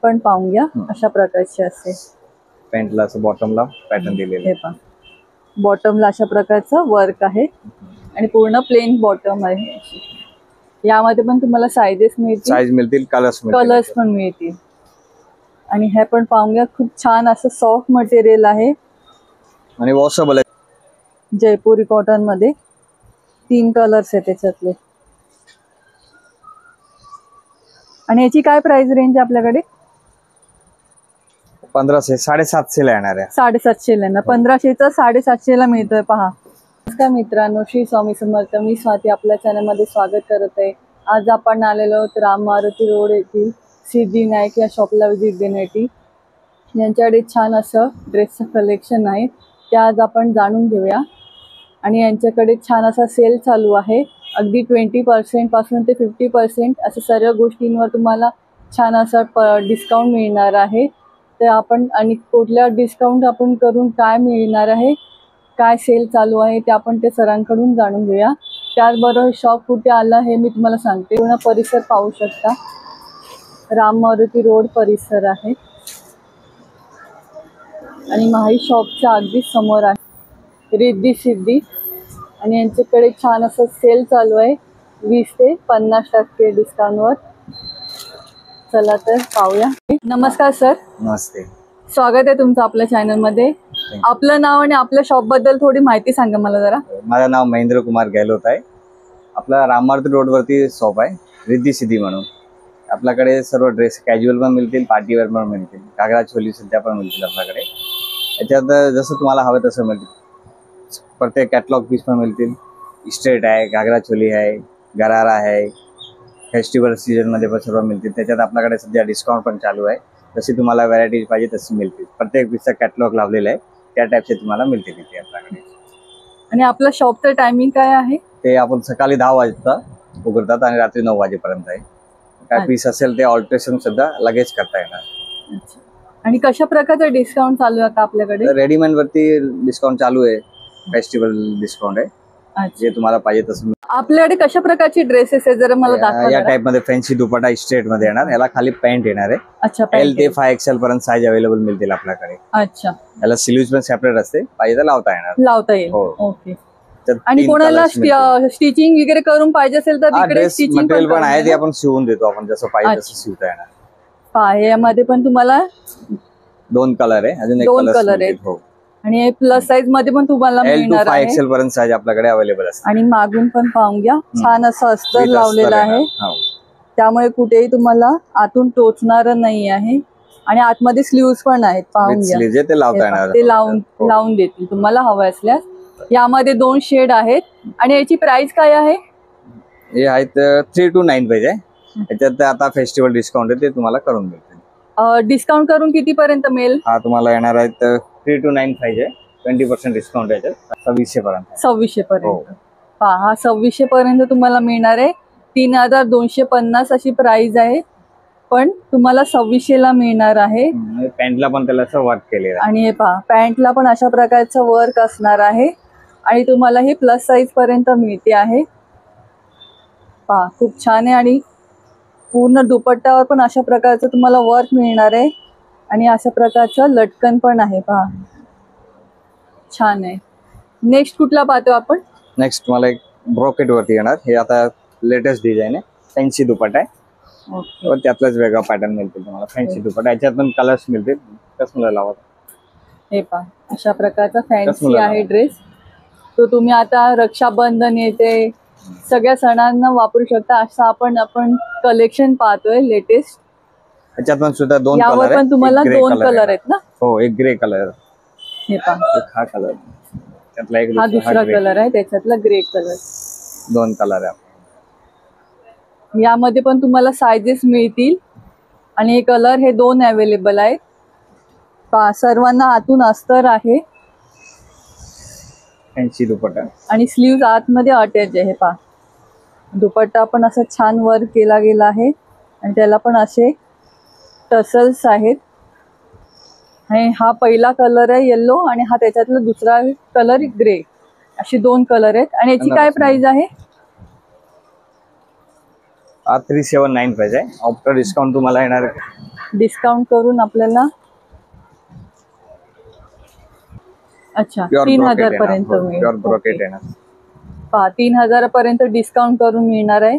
पण पाहून घ्या, अशा प्रकारचे असते. पॅन्टला असं बॉटमला पॅटर्न दिलेले. हे पहा, बॉटमला अशा प्रकारचं वर्क आहे आणि पूर्ण प्लेन बॉटम आहे. यामध्ये पण तुम्हाला साईज मिळतील, कलर्स पण मिळतील. आणि हे पण पाहून घ्या, खूप छान असं सॉफ्ट मटेरियल आहे आणि वॉशेबल आहे. जयपुरी कॉटन मध्ये 3 कलर्स आहेत त्याच्यातले. आणि याची काय प्राइस रेंज आपल्याकडे? 1500 750 ला येणार आहे. 750 ला ना, 1500चा 750 ला मिळतोय. पहा. नमस्कार मित्रांनो, श्री स्वामी समर्थ. मी स्वाती आपल्या चॅनल मध्ये स्वागत करत आहे. आज आपण आलेलो आहोत राम मारुती रोड येथील सिद्धिविनायक या शॉपला व्हिजिट देण्यासाठी. यांच्याकडे छान असं ड्रेसचं कलेक्शन आहे, ते आज आपण जाणून घेऊया. आणि यांच्याकडे छान असा सेल चालू आहे, अगदी 20% पासून ते 50% असं सर्व गोष्टींवर तुम्हाला छान असा डिस्काउंट मिळणार आहे. तर आपण आणि कुठल्या डिस्काउंट आपण करून काय मिळणार आहे, काय सेल चालू आहे, ते आपण ते सरांकडून जाणून घेऊया. त्याचबरोबर शॉप कुठे आला हे मी तुम्हाला सांगते. पूर्ण परिसर पाहू शकता, राम मारुती रोड परिसर आहे आणि माही शॉपच्या अगदी समोर आहे रिद्धी सिद्धी. आणि यांच्याकडे छान असं सेल चालू आहे 20 ते 50% डिस्काउंटवर. चला तर पाहूया. नमस्कार सर. नमस्ते, स्वागत आहे तुमचं आपल्या चॅनल मध्ये. आपलं नाव आणि आपल्या शॉप बद्दल थोडी माहिती सांगा मला जरा. माझं नाव महेंद्र कुमार गहलोत आहे. आपला राम मारुती रोड वरती शॉप आहे रिद्धी सिद्धी म्हणून. आपल्याकडे सर्व ड्रेस कॅज्युअल पण मिळतील, पार्टीवेअर पण मिळतील, घागरा चोली सध्या पण मिळतील आपल्याकडे. याच्यात जसं तुम्हाला हवं तसं मिळतील. प्रत्येक कॅटलॉग पीस पण मिळतील. स्ट्रेट आहे, घागरा चोली आहे, गरारा आहे, फेस्टिवल सीजन मध्ये पण सर्व मिळतील. त्याच्यात आपल्याकडे सध्या डिस्काउंट पण चालू आहे. जशी तुम्हाला व्हरायटी पाहिजे तशी मिळतील. प्रत्येक पीसचा कॅटलॉग लावलेला आहे, त्या टाईपचे तुम्हाला मिळतील इथे आपल्याकडे. आणि आपलं शॉपचं टायमिंग काय आहे? ते आपण सकाळी 10 वाजता उघडतात आणि रात्री 9 वाजेपर्यंत आहे. काय पीस असेल ते ऑल्टरेशन सुद्धा लगेच करता येणार. आणि कशा प्रकारचं डिस्काउंट चालू आहे आपल्याकडे? रेडीमेड वरती डिस्काउंट चालू आहे, फेस्टिवल डिस्काउंट आहे. जे तुम्हाला पाहिजे तसं. आपल्याकडे कशा प्रकारचे ड्रेसेस आहे जरा मला दाखवा. या टाइप मध्ये फॅन्सी दुपट्टा स्ट्रेट मध्ये येणार. याला खाली पॅन्ट येणार आहे. अच्छा, L ते 5XL पर्यंत साईज अवेलेबल मिळतील आपल्याकडे. अच्छा, याला स्लीव्स पण सेपरेट असते, पाहिजे तर लावता येईल. ओके. आणि कोणाला स्टिचिंग वगैरे करून पाहिजे असेल तर तिकडे स्टिचिंग मटेरियल पण आहे, ते आपण शिवून देतो. आपण जसं पाहिजे तसं शिवता येणार. पहा, यामध्ये पण तुम्हाला 2 कलर आहे, अजून एक कलर आहे. आणि प्लस साईज मध्ये पण तुम्हाला मिळणार आहे. 5XL पर्यंत साईज आपल्याकडे अवेलेबल असते. आणि मागून पण पाहून घ्या, छान असं अस्तर लावलेलं आहे, त्यामुळे कुठेही तुम्हाला आतून टोचणार नाही आहे. आणि आतमध्ये स्लीव्स पण आहेत, पाहून घ्या. ते लावून देतील तुम्हाला हवं असल्यास. यामध्ये 2 शेड आहेत. आणि याची प्राइस काय आहे? हे आहेत 3 to 9 पाहिजे. याच्यात आता फेस्टिवल डिस्काउंट आहे, ते तुम्हाला करून मिळतील. डिस्काउंट करून किती पर्यंत मिळेल? हा तुम्हाला येणार आहेत 3 to 9 पाहिजे. 20% डिस्काउंट आहे, 2600 पर्यंत. 2600 पर्यंत. पहा, 2600 पर्यंत तुम्हाला मिळणार आहे. 3250 अशी प्राइस आहे, पण तुम्हाला 2600 ला मिळणार आहे. पॅन्टला पण त्याला असं वर्क केलेलं आहे. आणि हे पहा, पॅन्टला पण अशा प्रकारचं वर्क असणार आहे. आणि तुम्हाला हे प्लस साईज पर्यंत मिळते आहे. पहा, खूप छान आहे. आणि पूर्ण दुपट्ट्यावर पण अशा प्रकारचं तुम्हाला वर्क मिळणार आहे. आणि अशा प्रकारचं लटकन पण आहे. पहा, छान आहे. नेक्स्ट कुठला पाहतो आपण? नेक्स्ट तुम्हाला एक ब्रोकेट वरती येणार. हे आता लेटेस्ट डिझाईन आहे, फॅन्सी दुपट्टा आहे. त्यातलाच वेगळा पॅटर्न मिळतील तुम्हाला. फॅन्सी दुपट्टा, याच्यात पण कलर्स मिळतील. कसं लावत हे पहा, अशा प्रकारचा फॅन्सी आहे ड्रेस. तो तुम्ही आता रक्षाबंधन येते, सगळ्या सणांना वापरू शकता. असं आपण कलेक्शन पाहतोय लेटेस्ट. याच्यात पण सुद्धा 2 कलर यावर पण तुम्हाला 2 कलर आहेत ना? हो, एक ग्रे कलर. हे पहा, हा कलर, त्यातला एक हा दुसरा कलर आहे, त्याच्यातला ग्रे कलर. 2 कलर आहे. यामध्ये पण तुम्हाला साइजेस मिळतील. आणि हे कलर हे 2 अवेलेबल आहेत. पहा, सर्वांना आतून अस्तर आहे. फॅन्सी दुपट्टा आणि स्लीव्स आतमध्ये अटॅच आहे. पहा, दुपट्टा पण असं छान वर्क केला गेला आहे. आणि त्याला पण असे टसल्स आहेत. आणि हा पहिला कलर आहे येल्लो, आणि हा त्याच्यातला दुसरा कलर ग्रे. असे 2 कलर आहेत. आणि याची काय प्राइस आहे? 379 पाहिजे. आफ्टर डिस्काउंट तुम्हाला येणार डिस्काउंट करून आपल्याला अच्छा प्युअर 3000 पर्यंत मिळेल. प्युअर ब्रोकेट येणार. पहा 3000 पर्यंत डिस्काउंट करून मिळणार आहे.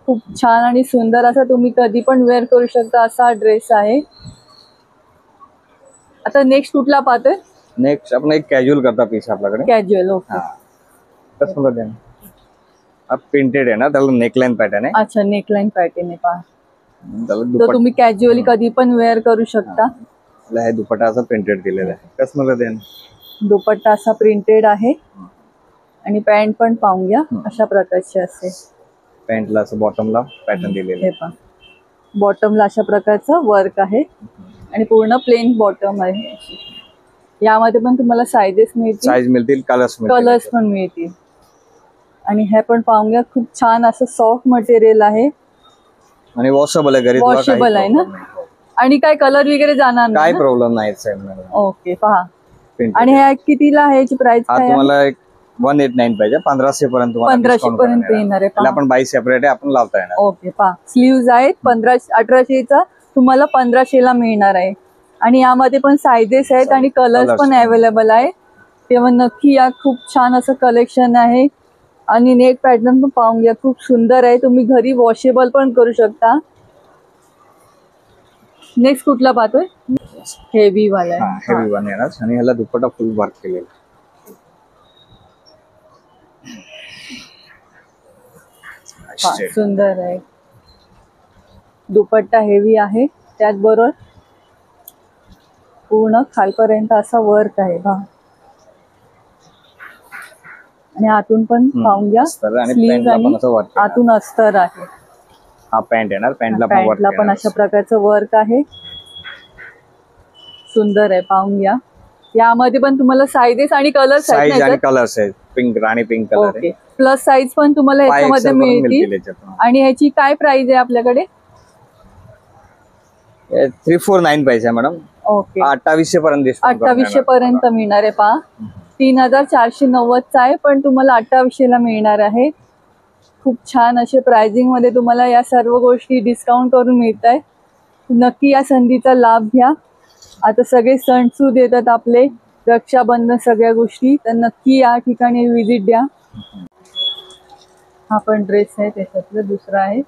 खूप छान आणि सुंदर असा तुम्ही कधी पण वेअर करू शकता असा ड्रेस आहे. आता नेक्स्ट कुठला पाहतोय? नेक्स्ट आपण एक कॅज्युअल करता पीस आपल्याकडे. कॅज्युअल. ओके. कसं बोलत आहे हा प्रिंटेड आहे ना, त्याला नेकलाईन पॅटर्न आहे. अच्छा नेकलाईन पॅटर्न आहे पहा. त्याला तर दुपट्टा तुम्ही कॅज्युअली कधी पण वेअर करू शकता. हे दुपट्टा असं प्रिंटेड दिलेला आहे. कसं बोलत आहे दुपट्टा असा प्रिंटेड आहे आणि पॅन्ट पण पाहून घ्या अशा प्रकारची असते. पॅन्टला असं बॉटमला पॅटर्न दिलेलं हे पहा बॉटमला अशा प्रकारचं वर्क आहे आणि पूर्ण प्लेन बॉटम आहे. यामध्ये पण तुम्हाला साईजेस मिळतील, साईज मिळतील, कलर्स कलर्स पण मिळतील. आणि हे पण पाहून घ्या खूप छान असं सॉफ्ट मटेरियल आहे आणि वॉशेबल आहे. घरी वॉशेबल आहे ना आणि काय कलर वगैरे जाणार काय नाही. प्रॉब्लेम नाही साहेब. ओके पहा. आणि ह्या कितीला आहे याची प्राइस काय आहे? तुम्हाला 189 पाहिजे 1500 पर्यंत 1500 पर्यंत येणार आहे. आपण बाई सेपरेट आहे, आपण लावता येणार. ओके पहा स्लीव्ज आहेत 1800चा तुम्हाला 1500ला मिळणार आहे. आणि यामध्ये पण साईजेस आहेत आणि कलर्स पण अवेलेबल आहे. तेव्हा नक्की या खूप छान असं कलेक्शन आहे. आणि नेट पॅटर्न पण पाहून घ्या खूप सुंदर आहे. तुम्ही घरी वॉशेबल पण करू शकता. नेक्स्ट कुठला पाहतोय? हेवी वाला आहे. हेवी वन येणार आणि ह्याला दुपट्टा फुल वर्क केलेला. सुंदर आहे. दुपट्टा हेवी आहे त्याचबरोबर पूर्ण खालपर्यंत असा वर्क आहे पहा. आणि आतून पण पाहून घ्या स्लीव्ह आणि आतून अस्तर आहे. हा पॅन्ट येणार. पॅन्टला पण अशा प्रकारचं वर्क आहे. सुंदर आहे पाहून घ्या. यामध्ये पण तुम्हाला साईजेस आणि कलर्स आहेत. पिंक राणी pink colour okay. Plus size पण तुम्हाला याच्यामध्ये मिळतील. आणि ह्याची काय प्राइस आहे आपल्याकडे? 349 पाहिजे मॅडम. ओके 2800 पर्यंत 2800 पर्यंत मिळणार आहे पहा. 3490 आहे पण तुम्हाला 2800ला मिळणार आहे. खूप छान असे प्राइसिंग मध्ये तुम्हाला या सर्व गोष्टी डिस्काउंट करून मिळत आहे. नक्की या संधीचा लाभ घ्या. आता सगळे सणसूद येतात आपले, रक्षाबंधन सगळ्या गोष्टी, तर नक्की या ठिकाणी विजिट द्या. हा पण ड्रेस आहे त्याच्यातलं दुसरा आहे.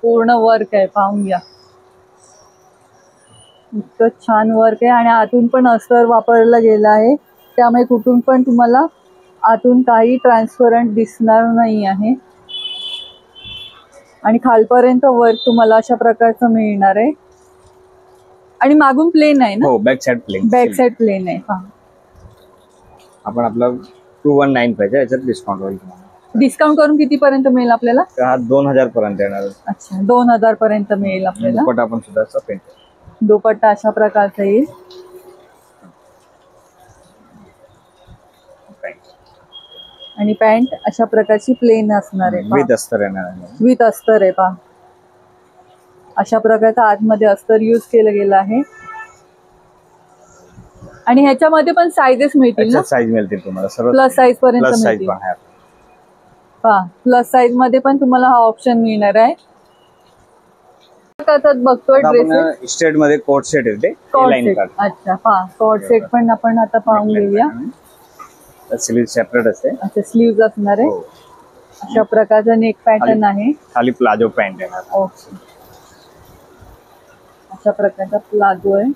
पूर्ण वर्क आहे पाहून घ्या. इतकं छान वर्क आहे आणि आतून पण अस्तर वापरलं गेलं आहे. त्यामुळे कुठून पण तुम्हाला आतून काही ट्रान्सपरंट दिसणार नाही आहे. आणि खालपर्यंत वर्क तुम्हाला अशा प्रकारचं मिळणार आहे. आणि मागून प्लेन आहे ना? हो back side plane. Back side plane आहे. हा आपण आपलं 219 पाहिजे. याच्यात डिस्काउंट होईल. डिस्काउंट करून किती पर्यंत मिळेल आपल्याला? 2000 पर्यंत येणार. अच्छा 2000 पर्यंत मिळेल आपल्याला. दुपट्टा पण सुद्धा प्रिंट. दुपट्टा अशा प्रकारचा येईल. आणि पॅन्ट अशा प्रकारची प्लेन असणार आहे. विथ अस्तर येणार. विथ अस्तर आहे पहा. अशा प्रकारचा आतमध्ये अस्तर यूज केलं गेलं आहे. आणि ह्याच्यामध्ये पण साईजेस मिळतील ना? साईज मिळतील तुम्हाला सर्व. प्लस साईज पर्यंत मिळतील पहा. प्लस साईज मध्ये पण तुम्हाला हा ऑप्शन मिळणार आहे. बघतोय ड्रेस स्टेट मध्ये कोट सेट येते. अच्छा पहा कोट सेट पण आपण आता पाहून घेऊया. स्लीव सेपरेट असते. अच्छा स्लीव्ह असणार आहे. अशा प्रकारचा नेक पॅटर्न आहे. खाली प्लाझो पॅन्ट येणार. ओके अशा प्रकारचा प्लाझो आहे.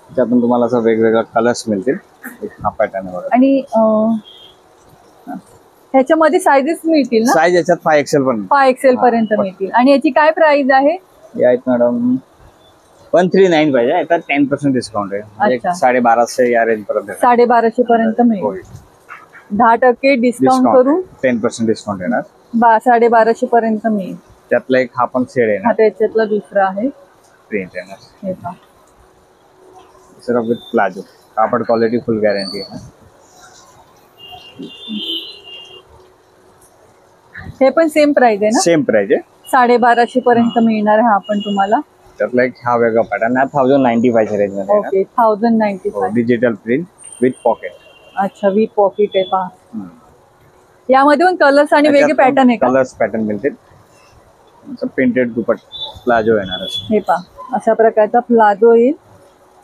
त्यातून तुम्हाला असं वेगवेगळे कलर्स मिळतील. हा पॅटर्न वर. आणि ह्याच्यामध्ये साईजेस मिळतील ना? साईज याच्यात 5XL पण 5XL पर्यंत मिळतील. आणि याची काय प्राइस आहे? यात मॅडम 139 पाहिजे. याच्यात 10% डिस्काउंट आहे. 1250 या रेंज पर्यंत. 1250 पर्यंत मिळेल. 10% डिस्काउंट करून 10% डिस्काउंट येणार. 1250 पर्यंत मिळेल. त्यातला एक हा पण शेड आहे. हा त्याच्यातला दुसरा आहे. प्रिंट येणार. हे पहा सर्व विथ प्लाझो. कापड क्वालिटी फुल गॅरंटी आहे. हे पण सेम प्राइस आहे ना? सेम प्राइस आहे. 1250 पर्यंत मिळणार आहे. हा पण तुम्हाला त्यातला एक हा वेगळा पॅटर्न आहे. 1095 रेंज मध्ये. Okay 1095. Digital print with pocket. अच्छा विथ पॉकेट आहे पहा. यामध्ये पण कलर्स आणि वेगळे पॅटर्न आहे का? कलर्स पॅटर्न मिळतील. प्रिंटेड दुपट्टा प्लाझो येणार. हे पहा अशा प्रकारचा प्लाझो येईल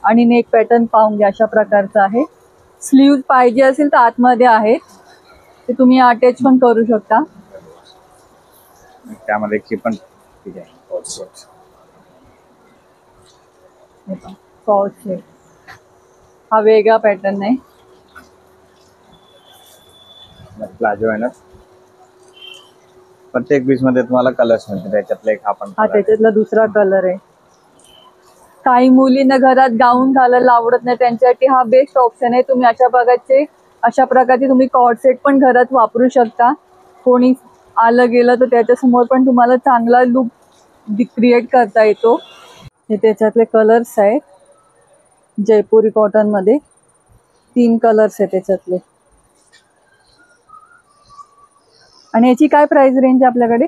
आणि नेक पॅटर्न पाहून घ्या, अशा प्रकारचा आहे. स्लीव्ह पाहिजे असेल तर आतमध्ये आहे, ते तुम्ही अटॅच पण करू शकता. त्यामध्ये ही पण ठीक आहे. शॉर्ट आहे, हा वेगळा पॅटर्न आहे. प्लाझो आहे ना, प्रत्येक पीस मध्ये तुम्हाला कलर्स मिळतील. त्याच्यातला एक हा त्याच्यातला दुसरा कलर आहे. काही मुलींना घरात गाऊन घालायला आवडत नाही, त्यांच्यासाठी हा बेस्ट ऑप्शन आहे. तुम्ही अशा प्रकारचे तुम्ही कॉर्ड सेट पण घरात वापरू शकता. कोणी आलं गेलं तर त्याच्यासमोर पण तुम्हाला चांगला लुक क्रिएट करता येतो. हे त्याच्यातले कलर्स आहेत. जयपुरी कॉटन मध्ये 3 कलर्स आहेत त्याच्यातले. आणि याची काय प्राइस रेंज आहे आपल्याकडे?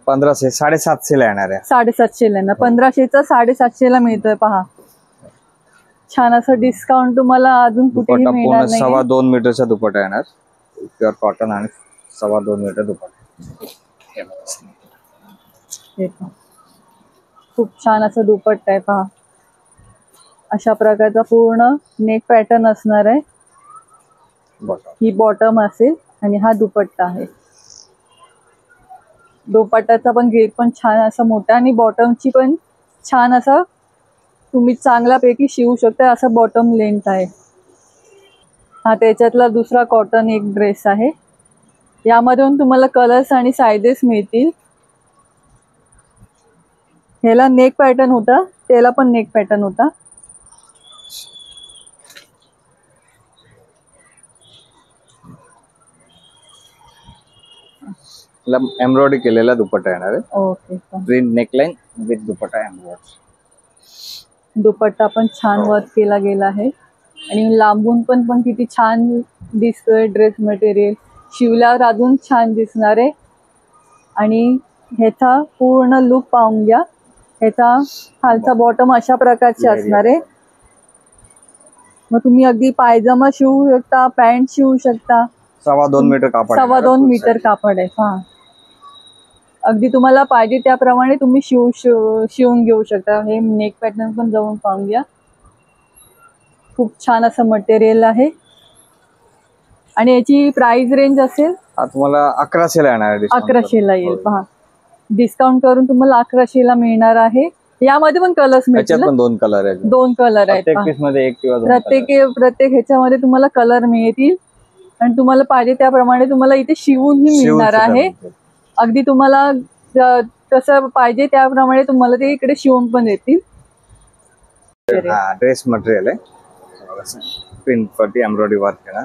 1500 750 ला येणार आहे. 750 ला ना, 1500चा 750 ला मिळतोय. पहा, छान असं डिस्काउंट तुम्हाला अजून कुठेही मिळणार नाही. 2.25 मीटरचा दुपट्टा येणार, प्युअर कॉटन आणि 2.25 मीटर दुपट्टा. खूप छान असं दुपट्टा आहे. पहा, अशा प्रकारचा पूर्ण नेक पॅटर्न असणार आहे. ही बॉटम असेल आणि हा दुपट्टा आहे. दुपट्ट्याचा पण घेर पण छान असा मोठा आणि बॉटमची पण छान असा तुम्ही चांगल्यापैकी शिवू शकता, असा बॉटम लेंथ आहे. हा त्याच्यातला दुसरा कॉटन एक ड्रेस आहे. यामधून तुम्हाला कलर्स आणि साइजेस मिळतील. ह्याला नेक पॅटर्न होता, त्याला पण नेक पॅटर्न होता. एम्ब्रॉयडरी केलेला दुपट्टा येणार आहे. Okay, print neckline with dupatta embroidery. Dupatta पण छान वर्क केला गेला आहे आणि लांबून पण किती छान दिसतोय. ड्रेस मटेरियल शिवल्यावर अजून छान दिसणार आहे. आणि ह्याचा पूर्ण लुक पाहून घ्या. ह्याचा खालचा बॉटम अशा प्रकारचे असणार आहे. मग तुम्ही अगदी पायजमा शिवू शकता, पॅन्ट शिवू शकता. 2.25 मीटर कापड, 2.25 मीटर कापड आहे. हा, अगदी तुम्हाला पाहिजे त्याप्रमाणे तुम्ही शिवून घेऊ शकता. हे नेक पॅटर्न पण जाऊन पाहून घ्या. खूप छान असं मटेरियल आहे. आणि याची प्राइस रेंज असेल तुम्हाला 1100 ला येणार आहे. 1100 ला येईल. पहा, डिस्काउंट करून तुम्हाला 1100 ला मिळणार आहे. यामध्ये पण कलर्स मिळतील. 2 कलर आहेत. 2 कलर आहेत. प्रत्येक ह्याच्यामध्ये तुम्हाला कलर मिळतील आणि तुम्हाला पाहिजे त्याप्रमाणे तुम्हाला इथे शिवूनही मिळणार आहे. अगदी तुम्हाला कसं पाहिजे त्याप्रमाणे तुम्हाला ते इकडे शिवून पण येतील. ड्रेस मटेरियल आहे. प्रिंट वरती एम्ब्रॉयडरी वर्क येणार,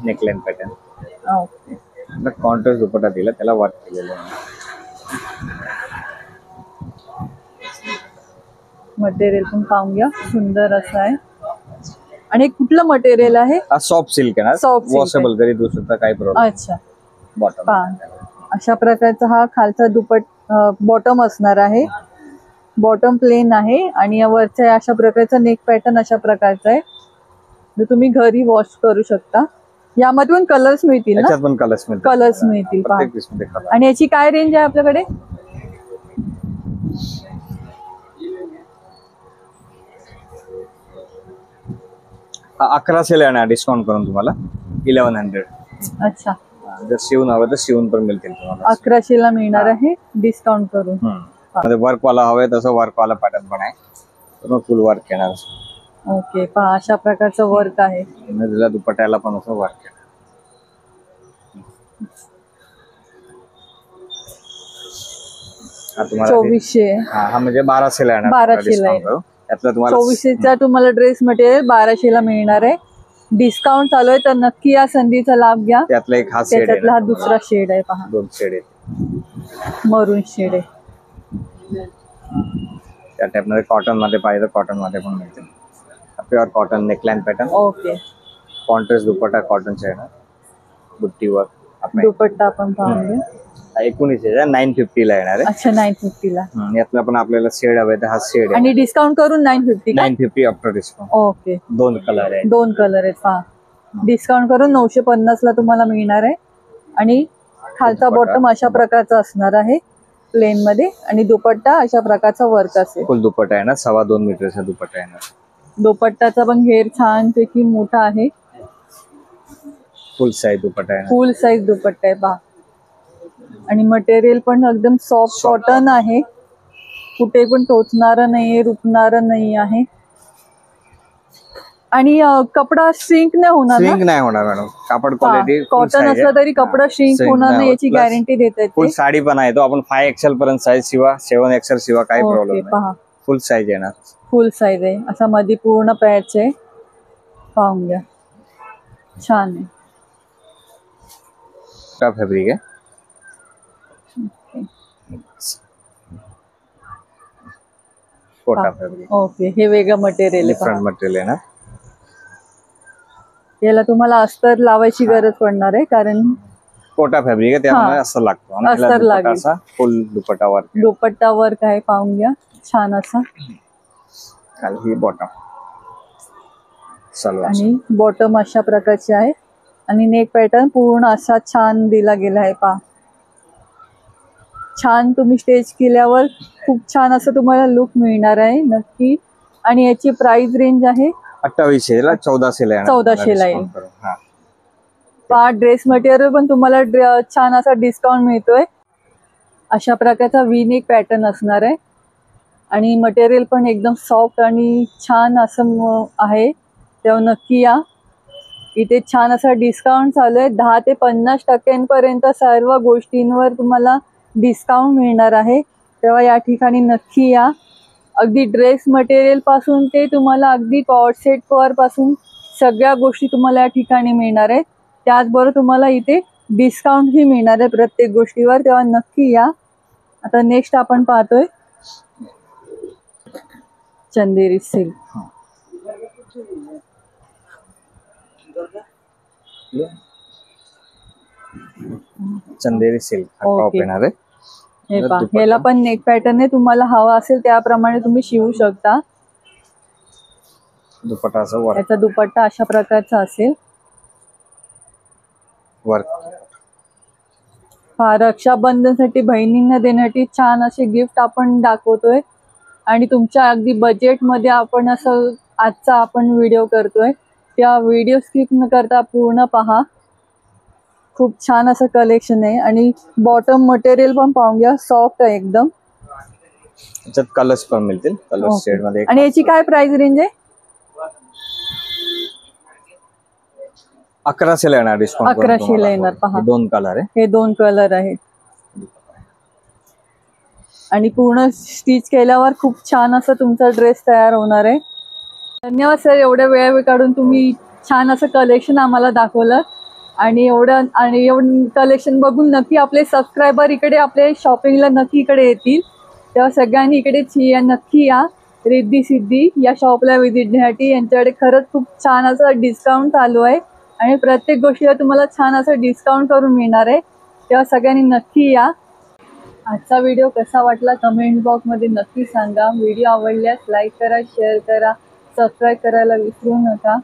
नेकलाइन पॅटर्न. ओके, कॉन्ट्रास्ट दुपट्टा दिला, त्याला वर्क केलेलं आहे. मटेरियल पण पाहून घ्या, सुंदर असं आहे. आणि कुठलं मटेरियल आहे? सॉफ्ट सिल्क आहे, वॉशेबल, घरी धुऊ शकता, काही प्रॉब्लेम. अच्छा, बॉटम अशा प्रकारचा हा खालचा बॉटम असणार आहे. बॉटम प्लेन आहे आणि वरच्या अशा प्रकारचा नेक पॅटर्न अशा प्रकारचा आहे. जो तुम्ही घरी वॉश करू शकता. यामध्ये पण कलर्स मिळतील ना? पण कलर्स मिळतील. आणि याची काय रेंज आहे आपल्याकडे? हा 1100 ला येणार, डिस्काउंट करून तुम्हाला 1100. अच्छा, जर शिवून हवं तर शिवून पण मिळतील तुम्हाला. 1100 ला मिळणार आहे डिस्काउंट करून. वर्क वाला हवंय तसं वर्क वाला पॅटर्न पण आहे, फुल वर्क येणार. ओके, पहा अशा प्रकारचं वर्क आहे. दुपट्ट्याला पण असं वर्क आहे. हा तुम्हाला 2400. हा म्हणजे 1200 ला येणार. 1200 ला येणार. त्यातलं तुम्हाला 2400चा तुम्हाला ड्रेस मटेरियल 1200 ला मिळणार आहे. डिस्काउंट चालू आहे तर नक्की या संधीचा लाभ घ्या. त्यातला एक हा शेड आहे, हा दुसरा शेड आहे. पहा, 2 शेड आहेत. मरून शेड आहे. त्या टाइप मध्ये कॉटन मध्ये पाहिजे कॉटन मध्ये पण मिळते. Pure cotton neckline pattern. Okay, contrast dupatta कॉटनचा आहे ना, बुट्टी वर्क. दुपट्टा पण पाहून घ्या. 1900 950 ला येणार आहे. अच्छा, 950 ला. यातला पण आपल्याला शेड हवे तर हा शेड आहे. आणि डिस्काउंट करून 950 का? 950 आफ्टर डिस्काउंट. ओके, 2 कलर आहे. 2 कलर आहेत. पहा, डिस्काउंट करून 950 ला तुम्हाला मिळणार आहे. आणि खालचा बॉटम अशा प्रकारचा असणार आहे. प्लेन मध्ये आणि दुपट्टा अशा प्रकारचा वर्क असेल. फुल दुपट्टा आहे ना, 2.25 मीटरचा दुपट्टा आहे ना. दुपट्टाचा पण घेर छान पैकी मोठा आहे. फुल साईज दुपट्टा आहे ना. फुल साईज दुपट्टा आहे पहा. आणि मटेरियल पण एकदम सॉफ्ट कॉटन आहे. कुठे पण टोचणारं नाहीये, रुपणारं नाही आहे. आणि कपडा श्रिंक नाही होणार ना? श्रिंक नाही होणार मॅडम. कापड क्वालिटी कॉटन असला तरी कपडा श्रिंक होणार नाही याची गॅरंटी देतात. फुल साडी पण आहे तो. आपण 5XL पर्यंत साईज शिवा, 7XL शिवा, काही प्रॉब्लेम नाही. पहा फुल साईज येणार. फुल साईज आहे. असा मध्ये पूर्ण पॅच आहे. पाहून घ्या, छान आहे. का फॅब्रिक आहे. कोटा फॅब्रिक. ओके, हे वेगळं मटेरियल आहे. डिफरंट मटेरियल आहे ना. याला तुम्हाला अस्तर लावायची गरज पडणार आहे कारण कोटा फॅब्रिक आहे, त्यामुळे असं लागतो. आणि अस्तर लागेल. असा फुल दुपट्टा वर्क. दुपट्टा वर्क आहे, पाहून घ्या, छान असा. खाली बॉटम सलवार. आणि बॉटम अशा प्रकारचे आहे. आणि नेक पॅटर्न पूर्ण असा छान दिला गेला आहे. पहा, छान. तुम्ही स्टेच केल्यावर खूप छान असं तुम्हाला लुक मिळणार आहे नक्की. आणि याची प्राइस रेंज आहे 2800 ला 1400 ला 1400 ला येईल. पहा, ड्रेस मटेरियल पण तुम्हाला छान असा डिस्काउंट मिळतोय. अशा प्रकारचा वी नेक पॅटर्न असणार आहे. आणि मटेरियल पण एकदम सॉफ्ट आणि छान असं आहे, तेव्हा नक्की या. इथे छान असा डिस्काउंट चालू आहे. 10 ते 50% सर्व गोष्टींवर तुम्हाला डिस्काउंट मिळणार आहे. तेव्हा या ठिकाणी नक्की या. अगदी ड्रेस मटेरियल पासून ते तुम्हाला अगदी कॉर्ड सेट कवर पासून सगळ्या गोष्टी तुम्हाला या ठिकाणी मिळणार आहेत. त्याचबरोबर तुम्हाला इथे डिस्काउंटही मिळणार आहे प्रत्येक गोष्टीवर. तेव्हा नक्की या. आता नेक्स्ट आपण पाहतोय चंदेरी सिल्क. चंदेरी सिल्क टॉप येणार आहे. हे पहा, ह्याला पण नेक पॅटर्न आहे. तुम्हाला हवा असेल त्याप्रमाणे तुम्ही शिवू शकता. दुपट्टा असं वर्क. याचा दुपट्टा अशा प्रकारचा असेल. वर्क. पहा, रक्षाबंधनसाठी बहिणींना देण्यासाठी छान असे गिफ्ट आपण दाखवतोय. आणि तुमच्या अगदी बजेटमध्ये आपण असं आजचा आपण व्हिडिओ करतोय. त्या व्हिडिओ स्किप न करता पूर्ण पहा. खूप छान असं कलेक्शन आहे. आणि बॉटम मटेरियल पण पाहून घ्या, सॉफ्ट आहे एकदम. याच्यात कलर्स पण मिळतील. कलर शेड मध्ये. आणि याची काय प्राइस रेंज आहे? 1100 ला येणार. डिस्काउंट 1100 ला येणार. पहा, दोन कलर आहे. हे दोन कलर आहेत. आणि पूर्ण स्टिच केल्यावर खूप छान असं तुमचा ड्रेस तयार होणार आहे. धन्यवाद सर, एवढ्या वेळ काढून तुम्ही छान असं कलेक्शन आम्हाला दाखवलं. आणि एवढं कलेक्शन बघून नक्की आपले सबस्क्रायबर इकडे आपले शॉपिंगला नक्की इकडे येतील. तेव्हा सगळ्यांनी इकडे नक्की या. रिद्धी सिद्धी या शॉपला व्हिजिट देण्यासाठी. यांच्याकडे खरंच खूप छान असं डिस्काउंट चालू आहे. आणि प्रत्येक गोष्टीला तुम्हाला छान असं डिस्काउंट करून मिळणार आहे. तेव्हा सगळ्यांनी नक्की या. आजचा व्हिडिओ कसा वाटला कमेंट बॉक्समध्ये नक्की सांगा. व्हिडिओ आवडल्यास लाईक करा, शेअर करा, सबस्क्राईब करायला विसरू नका.